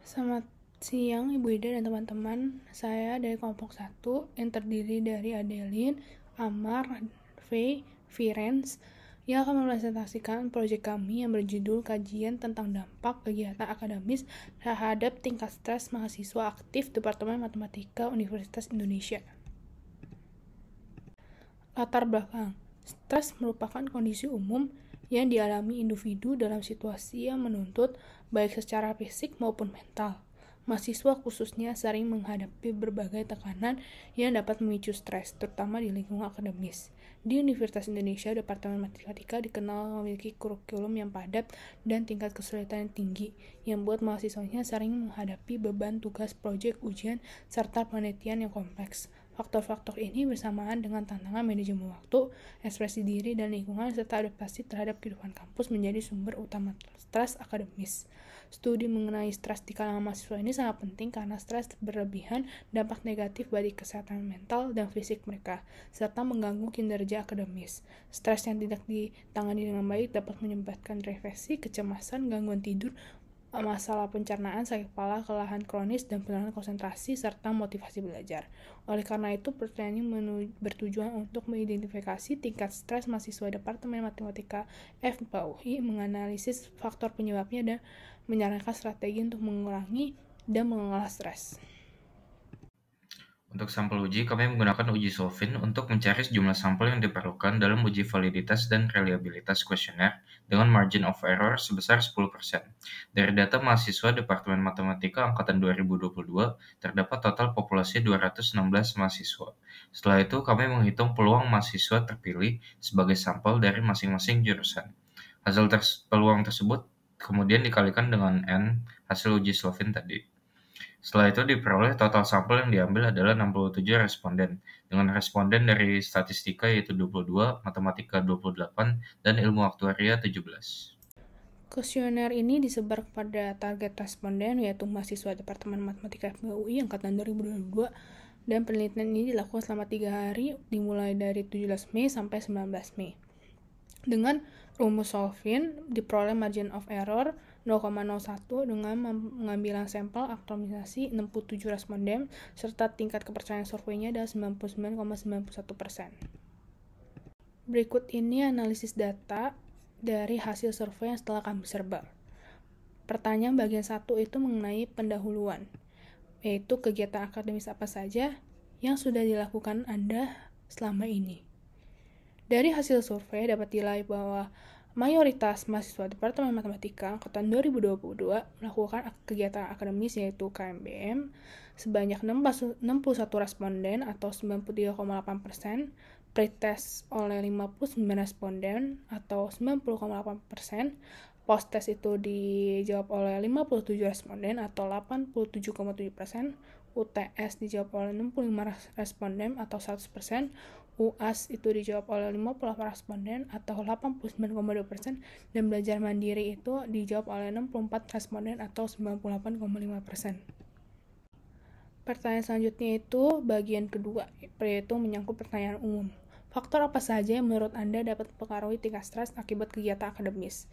Selamat siang Ibu Ida dan teman-teman. Saya dari kelompok 1 yang terdiri dari Adeline, Amar, Faye, Firenz yang akan mempresentasikan proyek kami yang berjudul Kajian tentang Dampak Kegiatan Akademis terhadap Tingkat Stres Mahasiswa Aktif Departemen Matematika Universitas Indonesia. Latar belakang. Stres merupakan kondisi umum yang dialami individu dalam situasi yang menuntut baik secara fisik maupun mental. Mahasiswa khususnya sering menghadapi berbagai tekanan yang dapat memicu stres, terutama di lingkungan akademis. Di Universitas Indonesia, Departemen Matematika dikenal memiliki kurikulum yang padat dan tingkat kesulitan yang tinggi, yang membuat mahasiswanya sering menghadapi beban tugas, proyek, ujian, serta penelitian yang kompleks. Faktor-faktor ini bersamaan dengan tantangan manajemen waktu, ekspresi diri dan lingkungan, serta adaptasi terhadap kehidupan kampus menjadi sumber utama stres akademis. Studi mengenai stres di kalangan mahasiswa ini sangat penting karena stres berlebihan dampak negatif bagi kesehatan mental dan fisik mereka, serta mengganggu kinerja akademis. Stres yang tidak ditangani dengan baik dapat menyebabkan depresi, kecemasan, gangguan tidur, masalah pencernaan, sakit kepala, kelelahan kronis, dan penurunan konsentrasi, serta motivasi belajar. Oleh karena itu, pertanyaan ini bertujuan untuk mengidentifikasi tingkat stres mahasiswa Departemen Matematika FPUI, menganalisis faktor penyebabnya, dan menyarankan strategi untuk mengurangi dan mengelola stres. Untuk sampel uji, kami menggunakan uji Solvin untuk mencari jumlah sampel yang diperlukan dalam uji validitas dan reliabilitas kuesioner dengan margin of error sebesar 10%. Dari data mahasiswa Departemen Matematika Angkatan 2022, terdapat total populasi 216 mahasiswa. Setelah itu, kami menghitung peluang mahasiswa terpilih sebagai sampel dari masing-masing jurusan. Hasil peluang tersebut kemudian dikalikan dengan N hasil uji Solvin tadi. Setelah itu diperoleh total sampel yang diambil adalah 67 responden, dengan responden dari statistika yaitu 22, matematika 28, dan ilmu aktuaria 17. Kuesioner ini disebar kepada target responden, yaitu mahasiswa Departemen Matematika FPUI Angkatan 2022, dan penelitian ini dilakukan selama 3 hari, dimulai dari 17 Mei sampai 19 Mei. Dengan rumus Solvin, diperoleh margin of error 0,01 dengan pengambilan sampel aktualisasi 67 responden, serta tingkat kepercayaan surveinya adalah 99,91%. Berikut ini analisis data dari hasil survei yang setelah kami sebar. Pertanyaan bagian 1 itu mengenai pendahuluan, yaitu kegiatan akademis apa saja yang sudah dilakukan Anda selama ini. Dari hasil survei dapat dilihat bahwa mayoritas mahasiswa Departemen Matematika Angkatan 2022 melakukan kegiatan akademis yaitu KMBM sebanyak 61 responden atau 93,8%, pretest oleh 59 responden atau 90,8%, post-test itu dijawab oleh 57 responden atau 87,7%, UTS dijawab oleh 65 responden atau 100%, UAS itu dijawab oleh 58 responden atau 89,2%, dan belajar mandiri itu dijawab oleh 64 responden atau 98,5%. Pertanyaan selanjutnya itu bagian kedua, yaitu menyangkut pertanyaan umum. Faktor apa saja yang menurut Anda dapat mempengaruhi tingkat stres akibat kegiatan akademis?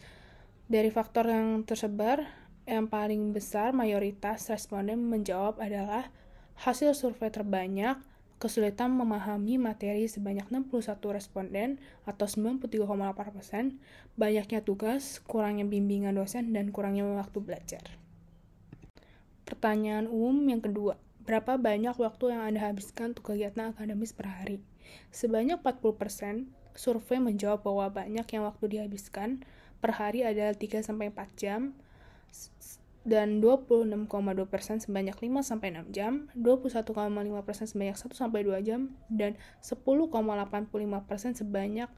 Dari faktor yang tersebar, yang paling besar mayoritas responden menjawab adalah hasil survei terbanyak, kesulitan memahami materi sebanyak 61 responden atau 93,8%, banyaknya tugas, kurangnya bimbingan dosen, dan kurangnya waktu belajar. Pertanyaan umum yang kedua, berapa banyak waktu yang Anda habiskan untuk kegiatan akademis per hari? Sebanyak 40% survei menjawab bahwa banyak yang waktu dihabiskan per hari adalah 3-4 jam, dan 26,2% sebanyak 5-6 jam, 21,5% sebanyak 1-2 jam, dan 10,85% sebanyak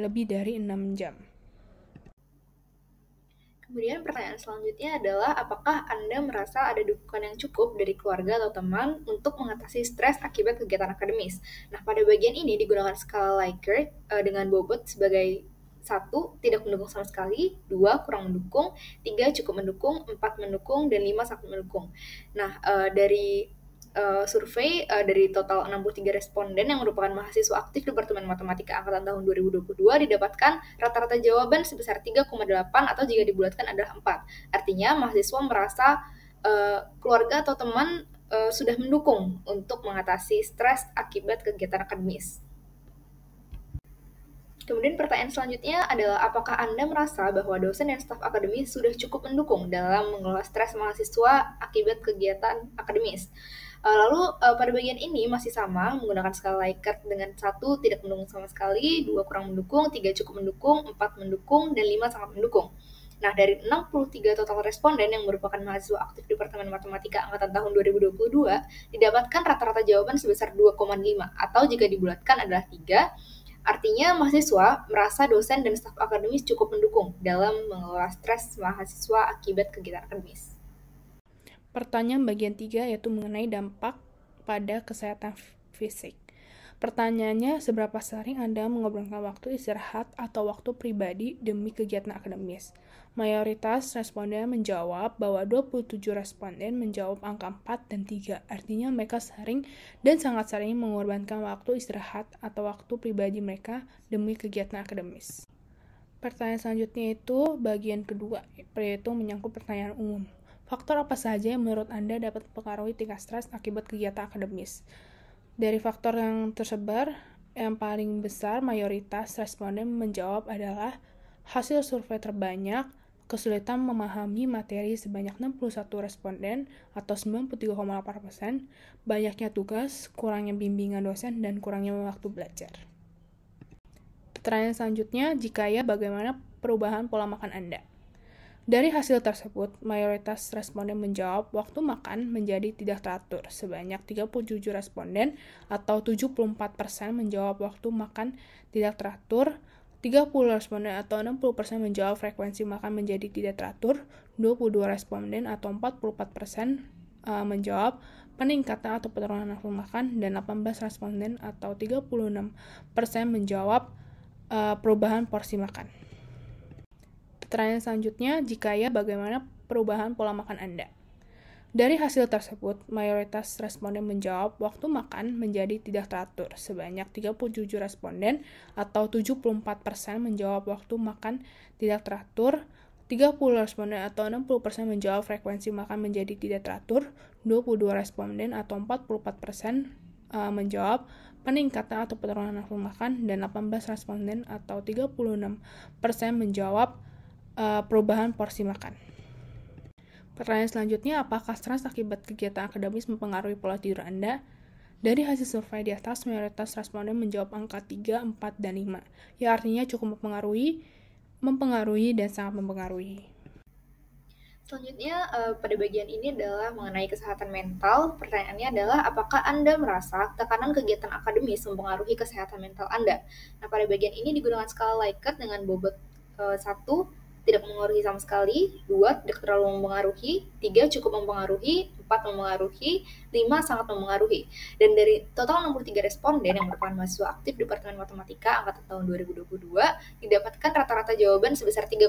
lebih dari 6 jam. Kemudian pertanyaan selanjutnya adalah apakah Anda merasa ada dukungan yang cukup dari keluarga atau teman untuk mengatasi stres akibat kegiatan akademis. Nah, pada bagian ini digunakan skala Likert dengan bobot sebagai 1. Tidak mendukung sama sekali, 2. Kurang mendukung, 3. Cukup mendukung, 4. Mendukung, dan 5. Sangat mendukung. Nah, dari survei dari total 63 responden yang merupakan mahasiswa aktif Departemen Matematika Angkatan tahun 2022 didapatkan rata-rata jawaban sebesar 3,8 atau jika dibulatkan adalah 4. Artinya mahasiswa merasa keluarga atau teman sudah mendukung untuk mengatasi stres akibat kegiatan akademis. Kemudian pertanyaan selanjutnya adalah apakah Anda merasa bahwa dosen dan staf akademis sudah cukup mendukung dalam mengelola stres mahasiswa akibat kegiatan akademis? Lalu pada bagian ini masih sama menggunakan skala Likert dengan 1 tidak mendukung sama sekali, 2 kurang mendukung, 3 cukup mendukung, 4 mendukung, dan 5 sangat mendukung. Nah, dari 63 total responden yang merupakan mahasiswa aktif Departemen Matematika Angkatan tahun 2022, didapatkan rata-rata jawaban sebesar 2,5 atau jika dibulatkan adalah 3. Artinya, mahasiswa merasa dosen dan staf akademis cukup mendukung dalam mengelola stres mahasiswa akibat kegiatan akademis. Pertanyaan bagian 3 yaitu mengenai dampak pada kesehatan fisik. Pertanyaannya, seberapa sering Anda mengorbankan waktu istirahat atau waktu pribadi demi kegiatan akademis? Mayoritas responden menjawab bahwa 27 responden menjawab angka 4 dan 3. Artinya mereka sering dan sangat sering mengorbankan waktu istirahat atau waktu pribadi mereka demi kegiatan akademis. Pertanyaan selanjutnya itu bagian kedua, yaitu menyangkut pertanyaan umum. Faktor apa saja yang menurut Anda dapat mempengaruhi tingkat stres akibat kegiatan akademis? Dari faktor yang tersebar, yang paling besar mayoritas responden menjawab adalah hasil survei terbanyak, kesulitan memahami materi sebanyak 61 responden atau 93,8%, banyaknya tugas, kurangnya bimbingan dosen, dan kurangnya waktu belajar. Pertanyaan selanjutnya, jika ya, bagaimana perubahan pola makan Anda? Dari hasil tersebut, mayoritas responden menjawab waktu makan menjadi tidak teratur. Sebanyak 37 responden atau 74% menjawab waktu makan tidak teratur. 30 responden atau 60% menjawab frekuensi makan menjadi tidak teratur. 22 responden atau 44% menjawab peningkatan atau penurunan nafsu makan. Dan 18 responden atau 36% menjawab perubahan porsi makan. Pertanyaan selanjutnya, jika ya, bagaimana perubahan pola makan Anda? Dari hasil tersebut, mayoritas responden menjawab waktu makan menjadi tidak teratur. Sebanyak 37 responden atau 74% menjawab waktu makan tidak teratur. 30 responden atau 60% menjawab frekuensi makan menjadi tidak teratur. 22 responden atau 44% menjawab peningkatan atau penurunan nafsu makan. Dan 18 responden atau 36% menjawab perubahan porsi makan. Pertanyaan selanjutnya, apakah stres akibat kegiatan akademis mempengaruhi pola tidur Anda? Dari hasil survei di atas, mayoritas responden menjawab angka 3, 4, dan 5. Ya, artinya cukup mempengaruhi, dan sangat mempengaruhi. Selanjutnya, pada bagian ini adalah mengenai kesehatan mental. Pertanyaannya adalah, apakah Anda merasa tekanan kegiatan akademis mempengaruhi kesehatan mental Anda? Nah, pada bagian ini digunakan skala Likert dengan bobot 1, tidak mempengaruhi sama sekali, 2 tidak terlalu mempengaruhi, 3 cukup mempengaruhi, 4 mempengaruhi, 5 sangat mempengaruhi. Dan dari total 63 responden yang merupakan mahasiswa aktif Departemen Matematika angkatan tahun 2022, didapatkan rata-rata jawaban sebesar 3,3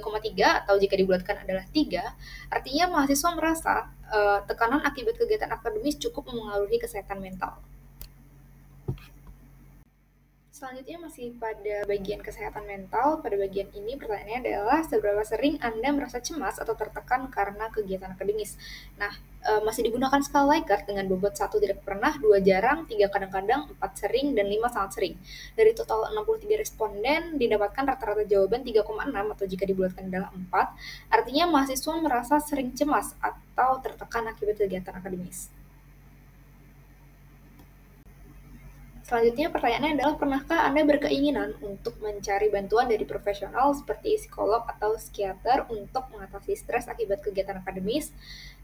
atau jika dibulatkan adalah 3, artinya mahasiswa merasa tekanan akibat kegiatan akademis cukup mempengaruhi kesehatan mental. Selanjutnya masih pada bagian kesehatan mental. Pada bagian ini pertanyaannya adalah seberapa sering Anda merasa cemas atau tertekan karena kegiatan akademis. Nah, masih digunakan skala Likert dengan bobot 1 tidak pernah, 2 jarang, 3 kadang-kadang, 4 sering, dan 5 sangat sering. Dari total 63 responden didapatkan rata-rata jawaban 3,6 atau jika dibulatkan adalah 4. Artinya mahasiswa merasa sering cemas atau tertekan akibat kegiatan akademis. Selanjutnya pertanyaannya adalah, pernahkah Anda berkeinginan untuk mencari bantuan dari profesional seperti psikolog atau psikiater untuk mengatasi stres akibat kegiatan akademis?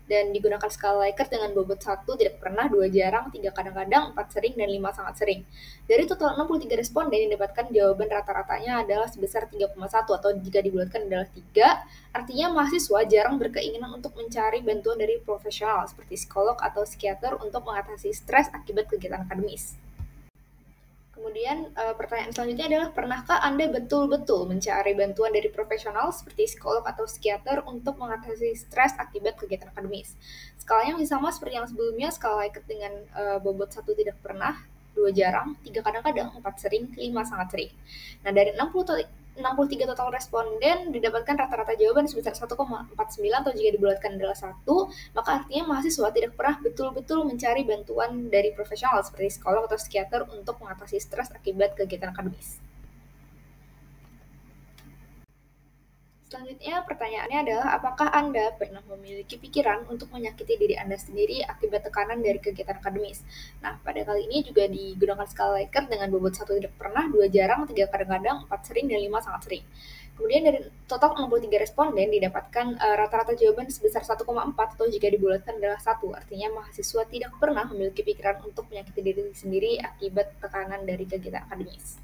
Dan digunakan skala Likert dengan bobot 1 tidak pernah, 2 jarang, 3 kadang-kadang, 4 sering, dan 5 sangat sering. Dari total 63 responden didapatkan jawaban rata-ratanya adalah sebesar 3,1 atau jika dibulatkan adalah 3. Artinya mahasiswa jarang berkeinginan untuk mencari bantuan dari profesional seperti psikolog atau psikiater untuk mengatasi stres akibat kegiatan akademis. Kemudian pertanyaan selanjutnya adalah, pernahkah Anda betul-betul mencari bantuan dari profesional seperti psikolog atau psikiater untuk mengatasi stres akibat kegiatan akademis? Skalanya masih sama seperti yang sebelumnya, skala Likert dengan bobot 1 tidak pernah, 2 jarang, 3 kadang-kadang, 4 sering, 5 sangat sering. Nah, dari 63 total responden didapatkan rata-rata jawaban sebesar 1,49 atau jika dibulatkan adalah 1, maka artinya mahasiswa tidak pernah betul-betul mencari bantuan dari profesional seperti psikolog atau psikiater untuk mengatasi stres akibat kegiatan akademis. Selanjutnya pertanyaannya adalah apakah Anda pernah memiliki pikiran untuk menyakiti diri Anda sendiri akibat tekanan dari kegiatan akademis? Nah, pada kali ini juga digunakan skala Likert dengan bobot 1 tidak pernah, 2 jarang, 3 kadang-kadang, 4 sering, dan 5 sangat sering. Kemudian dari total 63 responden didapatkan rata-rata jawaban sebesar 1,4 atau jika dibulatkan adalah 1. Artinya mahasiswa tidak pernah memiliki pikiran untuk menyakiti diri sendiri akibat tekanan dari kegiatan akademis.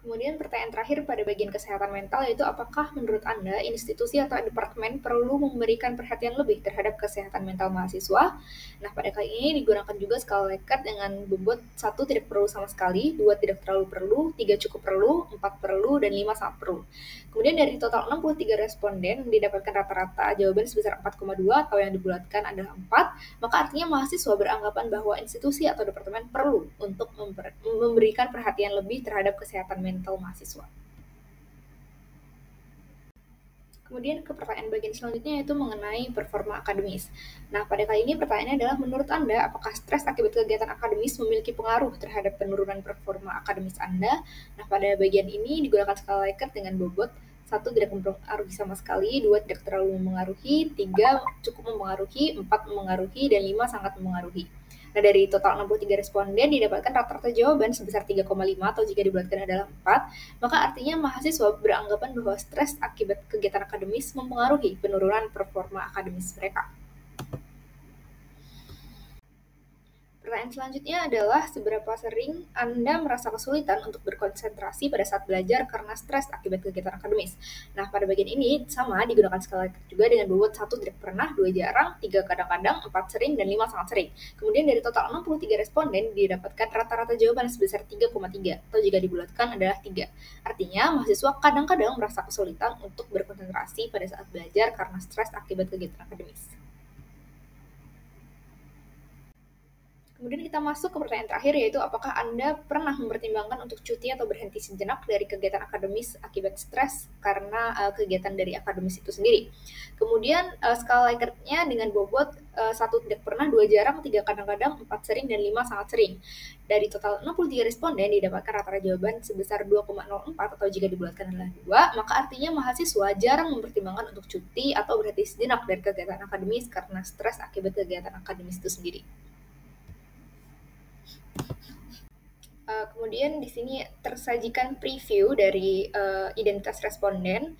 Kemudian pertanyaan terakhir pada bagian kesehatan mental yaitu apakah menurut Anda institusi atau departemen perlu memberikan perhatian lebih terhadap kesehatan mental mahasiswa? Nah, pada kali ini digunakan juga skala Likert dengan bobot 1 tidak perlu sama sekali, 2 tidak terlalu perlu, 3 cukup perlu, 4 perlu, dan 5 sangat perlu. Kemudian dari total 63 responden didapatkan rata-rata jawaban sebesar 4,2 atau yang dibulatkan adalah 4, maka artinya mahasiswa beranggapan bahwa institusi atau departemen perlu untuk memberikan perhatian lebih terhadap kesehatan mental mahasiswa. Kemudian ke pertanyaan bagian selanjutnya yaitu mengenai performa akademis. Nah, pada kali ini pertanyaannya adalah menurut Anda apakah stres akibat kegiatan akademis memiliki pengaruh terhadap penurunan performa akademis Anda? Nah, pada bagian ini digunakan skala Likert dengan bobot 1 tidak mempengaruhi sama sekali, 2 tidak terlalu mempengaruhi, 3 cukup mempengaruhi, 4 mempengaruhi, dan 5 sangat mempengaruhi. Nah, dari total 63 responden didapatkan rata-rata jawaban sebesar 3,5 atau jika dibulatkan adalah 4, maka artinya mahasiswa beranggapan bahwa stres akibat kegiatan akademis mempengaruhi penurunan performa akademis mereka. Pertanyaan selanjutnya adalah seberapa sering Anda merasa kesulitan untuk berkonsentrasi pada saat belajar karena stres akibat kegiatan akademis. Nah, pada bagian ini sama digunakan skala Likert juga dengan bobot 1 tidak pernah, 2 jarang, 3 kadang-kadang, 4 sering, dan 5 sangat sering. Kemudian dari total 63 responden didapatkan rata-rata jawaban sebesar 3,3 atau jika dibulatkan adalah 3. Artinya, mahasiswa kadang-kadang merasa kesulitan untuk berkonsentrasi pada saat belajar karena stres akibat kegiatan akademis. Kemudian kita masuk ke pertanyaan terakhir yaitu apakah Anda pernah mempertimbangkan untuk cuti atau berhenti sejenak dari kegiatan akademis akibat stres karena kegiatan dari akademis itu sendiri. Kemudian skala Likert-nya dengan bobot 1 tidak pernah, 2 jarang, 3 kadang-kadang, 4 sering, dan 5 sangat sering. Dari total 63 responden didapatkan rata-rata jawaban sebesar 2,04 atau jika dibulatkan adalah 2, maka artinya mahasiswa jarang mempertimbangkan untuk cuti atau berhenti sejenak dari kegiatan akademis karena stres akibat kegiatan akademis itu sendiri. Kemudian di sini tersajikan preview dari identitas responden.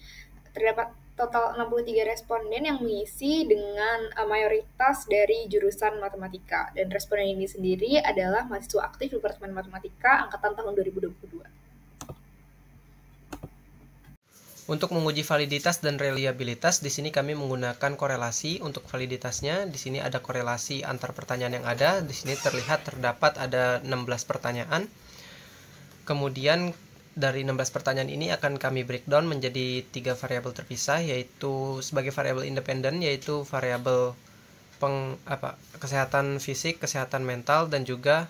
Terdapat total 63 responden yang mengisi dengan mayoritas dari jurusan matematika. Dan responden ini sendiri adalah mahasiswa aktif Departemen Matematika angkatan tahun 2022. Untuk menguji validitas dan reliabilitas, di sini kami menggunakan korelasi untuk validitasnya. Di sini ada korelasi antar pertanyaan yang ada. Di sini terdapat ada 16 pertanyaan. Kemudian dari 16 pertanyaan ini akan kami breakdown menjadi 3 variabel terpisah, yaitu sebagai variabel independen, yaitu variabel kesehatan fisik, kesehatan mental, dan juga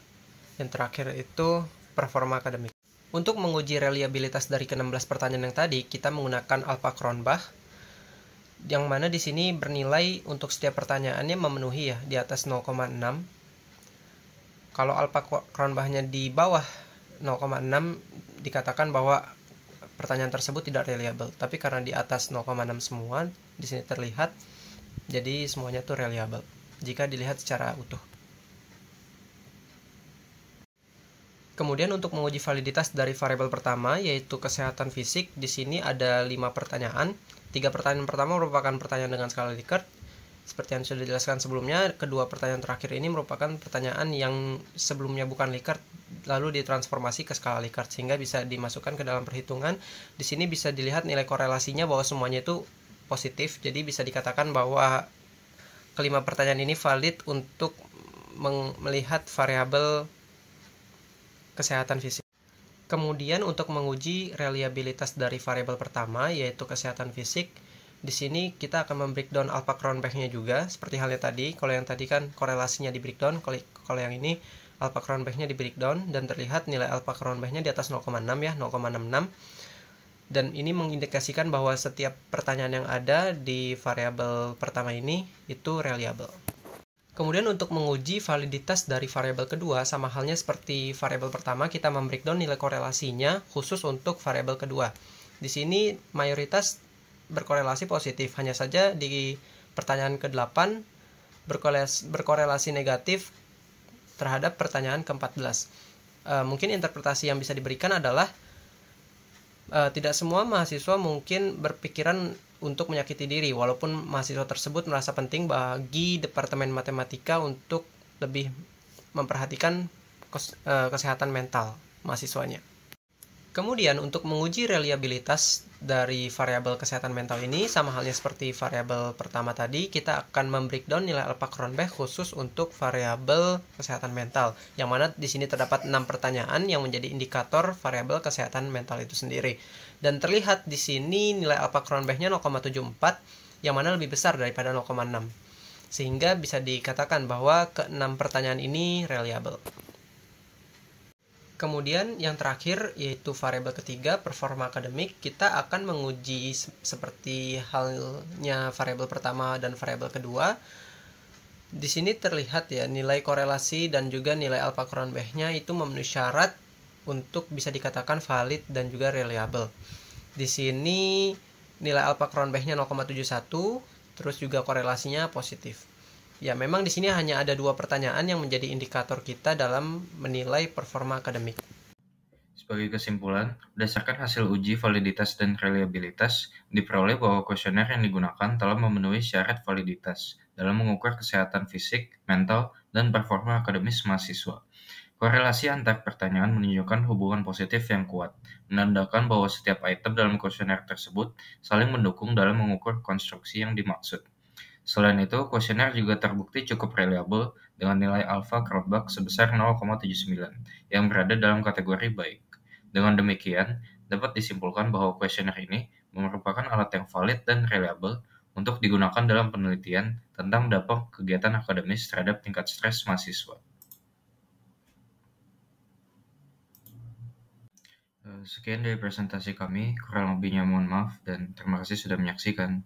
yang terakhir itu performa akademik. Untuk menguji reliabilitas dari ke-16 pertanyaan yang tadi, kita menggunakan alpha Cronbach, yang mana di sini bernilai untuk setiap pertanyaannya memenuhi ya di atas 0,6. Kalau alpha Cronbach-nya di bawah 0,6 dikatakan bahwa pertanyaan tersebut tidak reliable, tapi karena di atas 0,6 semua di sini terlihat, jadi semuanya itu reliable jika dilihat secara utuh. Kemudian untuk menguji validitas dari variabel pertama yaitu kesehatan fisik, di sini ada 5 pertanyaan. 3 pertanyaan pertama merupakan pertanyaan dengan skala Likert. Seperti yang sudah dijelaskan sebelumnya, kedua pertanyaan terakhir ini merupakan pertanyaan yang sebelumnya bukan Likert lalu ditransformasi ke skala Likert sehingga bisa dimasukkan ke dalam perhitungan. Di sini bisa dilihat nilai korelasinya bahwa semuanya itu positif. Jadi bisa dikatakan bahwa kelima pertanyaan ini valid untuk melihat variabel kesehatan fisik. Kemudian untuk menguji reliabilitas dari variabel pertama yaitu kesehatan fisik, di sini kita akan membreakdown alpha Cronbach-nya juga seperti halnya tadi. Kalau yang tadi kan korelasinya di breakdown, kalau yang ini alpha Cronbach-nya di breakdown dan terlihat nilai alpha Cronbach-nya di atas 0,6 ya, 0,66. Dan ini mengindikasikan bahwa setiap pertanyaan yang ada di variabel pertama ini itu reliable. Kemudian untuk menguji validitas dari variabel kedua, sama halnya seperti variabel pertama, kita membreakdown nilai korelasinya khusus untuk variabel kedua. Di sini mayoritas berkorelasi positif, hanya saja di pertanyaan ke-8 berkorelasi negatif terhadap pertanyaan ke-14. Mungkin interpretasi yang bisa diberikan adalah tidak semua mahasiswa mungkin berpikiran untuk menyakiti diri, walaupun mahasiswa tersebut merasa penting bagi Departemen Matematika untuk lebih memperhatikan kesehatan mental mahasiswanya. Kemudian untuk menguji reliabilitas dari variabel kesehatan mental ini, sama halnya seperti variabel pertama tadi, kita akan membreakdown nilai alpha Cronbach khusus untuk variabel kesehatan mental, yang mana di sini terdapat 6 pertanyaan yang menjadi indikator variabel kesehatan mental itu sendiri. Dan terlihat di sini nilai alpha Cronbach-nya 0,74, yang mana lebih besar daripada 0,6. Sehingga bisa dikatakan bahwa ke-6 pertanyaan ini reliable. Kemudian yang terakhir yaitu variabel ketiga, performa akademik. Kita akan menguji seperti halnya variabel pertama dan variabel kedua. Di sini terlihat ya nilai korelasi dan juga nilai alpha Cronbach-nya itu memenuhi syarat untuk bisa dikatakan valid dan juga reliable. Di sini nilai alpha Cronbach-nya 0,71, terus juga korelasinya positif. Ya, memang di sini hanya ada 2 pertanyaan yang menjadi indikator kita dalam menilai performa akademik. Sebagai kesimpulan, berdasarkan hasil uji validitas dan reliabilitas, diperoleh bahwa kuesioner yang digunakan telah memenuhi syarat validitas dalam mengukur kesehatan fisik, mental, dan performa akademis mahasiswa. Korelasi antar pertanyaan menunjukkan hubungan positif yang kuat, menandakan bahwa setiap item dalam kuesioner tersebut saling mendukung dalam mengukur konstruksi yang dimaksud. Selain itu, kuesioner juga terbukti cukup reliable dengan nilai alpha Cronbach sebesar 0,79 yang berada dalam kategori baik. Dengan demikian, dapat disimpulkan bahwa kuesioner ini merupakan alat yang valid dan reliable untuk digunakan dalam penelitian tentang dampak kegiatan akademis terhadap tingkat stres mahasiswa. Sekian dari presentasi kami, kurang lebihnya mohon maaf dan terima kasih sudah menyaksikan.